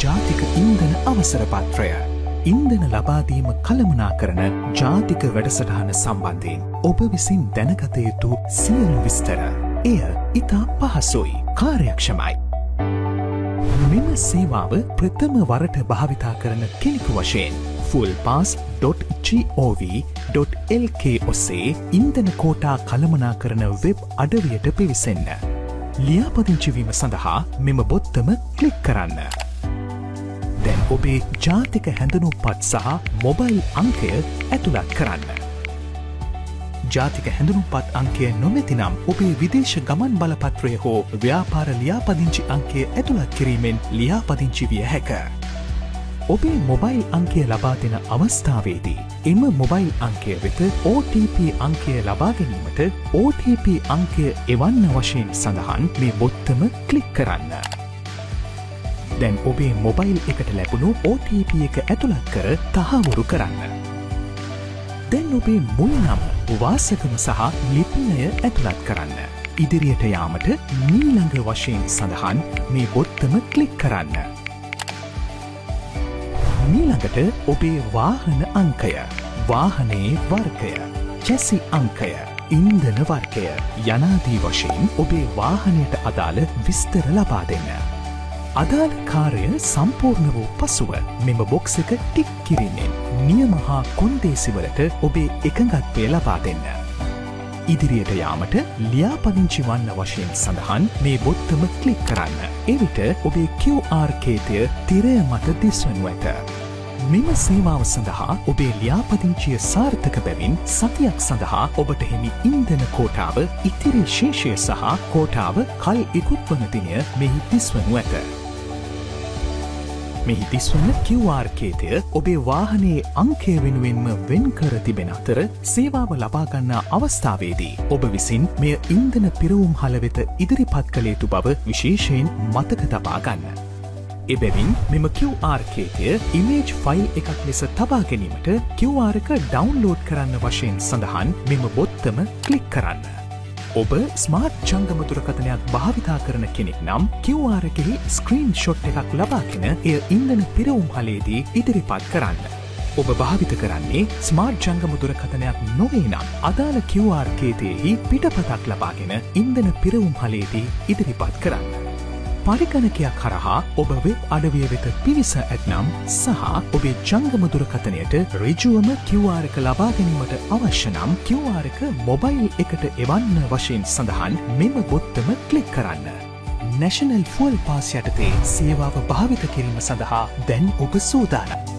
ජාතික ඉන්ධන අවසර පත්‍රය. ඉන්ධන ලබාදීම කළමනාකරන ජාතික වැඩසටහන සම්බන්ධයෙන් ඔබ විසින් දැනගත යුතු සියලු විස්තර. එය ඉතා පහසුයි, කාර්යක්ෂමයි. මෙම සේවාව ප්‍රථම වරට භාවිතා කරන කෙනෙකු වශයෙන් fullpass.gov.lk ඔස්සේ ඉන්ධන කෝටා කළමනාකරන වෙබ් අඩවියට පිවිසෙන්න. ලියාපදිංචිවීම සඳහා මෙම බොත්තම ක්ලික් කරන්න. දැන් ඔබේ ජාතික හැඳුනුම්පත් සහ මොබයිල් අංකය ඇතුළත් කරන්න. ජාතික හැඳුනුම්පත් අංකය නොමැති නම් ඔබේ විදේශ ගමන් බලපත්‍රය හෝ ව්‍යාපාර ලියාපදිංචි අංකය ඇතුළත් කිරීමෙන් ලියාපදිංචි විය හැක. ඔබේ මොබයිල් අංකය ලබා දෙන අවස්ථාවේදී එම මොබයිල් අංකය වෙත OTP අංකය ලබා ගැනීමට OTP අංකය එවන්න වශයෙන් සඳහන් මේ බොත්තම ක්ලික් කරන්න. දැන් ඔබේ මොබයිල් එකට ලැබුණු OTP එක ඇතුළත් කර තහවුරු කරන්න. දැන් ඔබේ මුල් නම, වාසගම සහ ලිපිනය ඇතුළත් කරන්න. ඉදිරියට යාමට මීළඟ වශයෙන් සඳහන් මේ බොත්තම ක්ලික් කරන්න. මීළඟට ඔබේ වාහන අංකය, වාහනයේ වර්ගය, චැසි අංකය, ඉන්ධන වර්ගය යනාදී වශයෙන් ඔබේ වාහනයට අදාළ විස්තර ලබා දෙන්න. අදාළ කාර්ය සම්පූර්ණ වූ පසුව මෙම බොක්ස් එක ටික් කිරීමෙන් නියම හා කොන්දේසිවලට ඔබේ එකඟත්වය ලබා දෙන්න. ඉදිරියට යාමට ලියාපදිංචි වන්න වශයෙන් සඳහන් මේ බොත්තම ක්ලික් කරන්න. එවිට ඔබේ QR කේතය තිරය මත දිස්වනු ඇත. මෙම සේවාව සඳහා ඔබේ ලියාපදිංචිය සාර්ථක බැවින් සතියක් සඳහා ඔබට හිමි ඉන්ධන කෝටාව, ඉතිරි ශේෂය සහ කෝටාව කල් ඉකුත්වන දිනය මෙහි දිස්වනු ඇත. මෙහි දිස්වන QR කේතය ඔබේ වාහනයේ අංකය වෙනුවෙන්ම වෙන් කර තිබෙන අතර සේවාව ලබා ගන්නා අවස්ථාවේදී ඔබ විසින් මෙය ඉන්ධන පිරවුම් හල වෙත ඉදිරිපත් කළ යුතු බව විශේෂයෙන් මතක තබා ගන්න. එබැවින් මෙම QR කේතය ඉමේජ් ෆයිල් එකක් ලෙස තබා ගැනීමට QR එක ඩවුන්ලෝඩ් කරන්න වශයෙන් සඳහන් මෙම බොත්තම ක්ලික් කරන්න. ඔබ ස්මාර්ට් ජංගම දුරකථනයක් භාවිතා කරන කෙනෙක් නම් QR එකෙහි ස්ක්‍රීන් ෂොට් එකක් ලබාගෙන එය ඉන්ධන පිරවුම් හලේදී ඉදිරිපත් කරන්න. ඔබ භාවිත කරන්නේ ස්මාර්ට් ජංගම දුරකථනයක් නොවේ නම් අදාළ QR කේතයෙහි පිටපතක් ලබාගෙන ඉන්ධන පිරවුම් හලේදී ඉදිරිපත් කරන්න. පරිගණකයක් හරහා ඔබ වෙබ් අඩවිය වෙත පිවිස ඇත්නම් සහ ඔබේ ජංගම දුරකථනයට ඍජුවම QR එක ලබා ගැනීමට අවශ්‍ය නම් QR එක මොබයිල් එකට එවන්න වශයෙන් සඳහන් මෙම බොත්තම ක්ලික් කරන්න. National Fuel Pass යටතේ සේවාව භාවිත කිරීම සඳහා දැන් ඔබ සූදානම්.